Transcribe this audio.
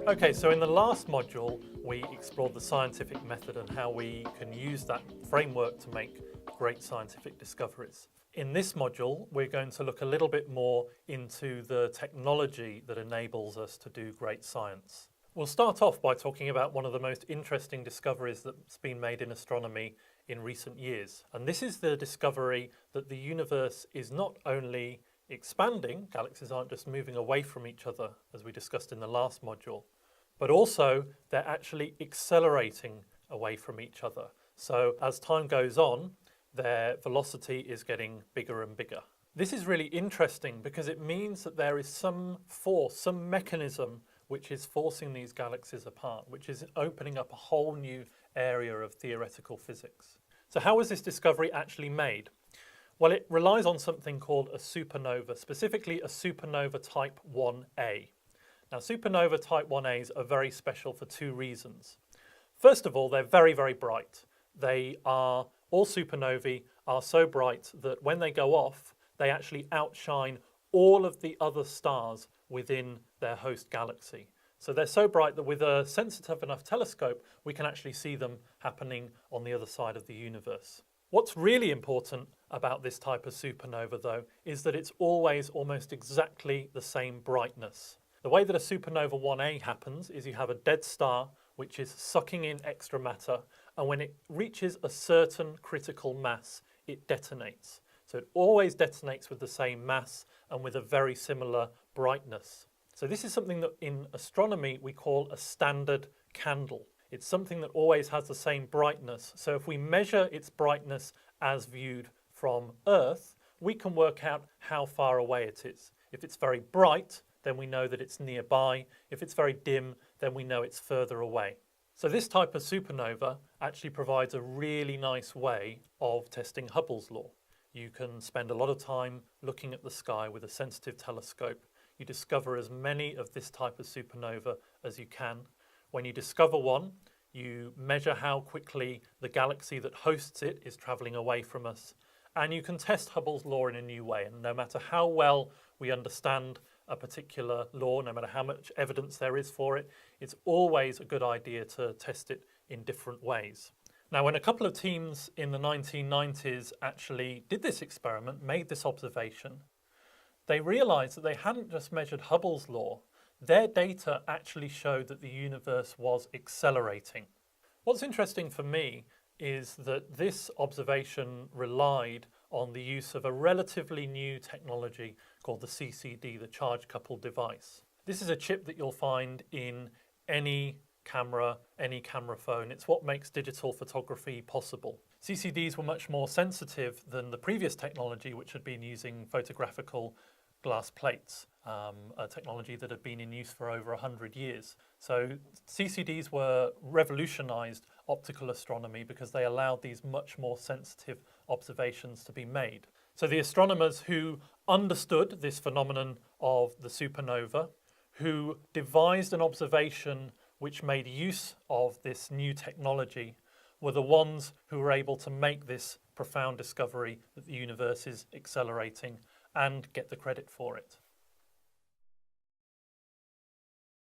Okay, so in the last module, we explored the scientific method and how we can use that framework to make great scientific discoveries. In this module, we're going to look a little bit more into the technology that enables us to do great science. We'll start off by talking about one of the most interesting discoveries that's been made in astronomy in recent years. And this is the discovery that the universe is not only expanding, galaxies aren't just moving away from each other, as we discussed in the last module, but also they're actually accelerating away from each other. So as time goes on, their velocity is getting bigger and bigger. This is really interesting because it means that there is some force, some mechanism which is forcing these galaxies apart, which is opening up a whole new area of theoretical physics. So how was this discovery actually made? Well, it relies on something called a supernova, specifically a supernova type 1a. Now, supernova type 1as are very special for two reasons. First of all, they're very, very bright. All supernovae are so bright that when they go off, they actually outshine all of the other stars within their host galaxy. So they're so bright that with a sensitive enough telescope, we can actually see them happening on the other side of the universe. What's really important about this type of supernova, though, is that it's always almost exactly the same brightness. The way that a supernova 1a happens is you have a dead star which is sucking in extra matter, and when it reaches a certain critical mass, it detonates. So it always detonates with the same mass and with a very similar brightness. So this is something that in astronomy we call a standard candle. It's something that always has the same brightness. So if we measure its brightness as viewed from Earth, we can work out how far away it is. If it's very bright, then we know that it's nearby. If it's very dim, then we know it's further away. So this type of supernova actually provides a really nice way of testing Hubble's law. You can spend a lot of time looking at the sky with a sensitive telescope. You discover as many of this type of supernova as you can. When you discover one, you measure how quickly the galaxy that hosts it is traveling away from us. And you can test Hubble's law in a new way. And no matter how well we understand a particular law, no matter how much evidence there is for it, it's always a good idea to test it in different ways. Now, when a couple of teams in the 1990s actually did this experiment, made this observation, they realized that they hadn't just measured Hubble's law. Their data actually showed that the universe was accelerating. What's interesting for me is that this observation relied on the use of a relatively new technology called the CCD, the charge coupled device. This is a chip that you'll find in any camera phone. It's what makes digital photography possible. CCDs were much more sensitive than the previous technology, which had been using photographical glass plates, a technology that had been in use for over 100 years. So CCDs were revolutionized optical astronomy because they allowed these much more sensitive observations to be made. So the astronomers who understood this phenomenon of the supernova, who devised an observation which made use of this new technology, were the ones who were able to make this profound discovery that the universe is accelerating and get the credit for it.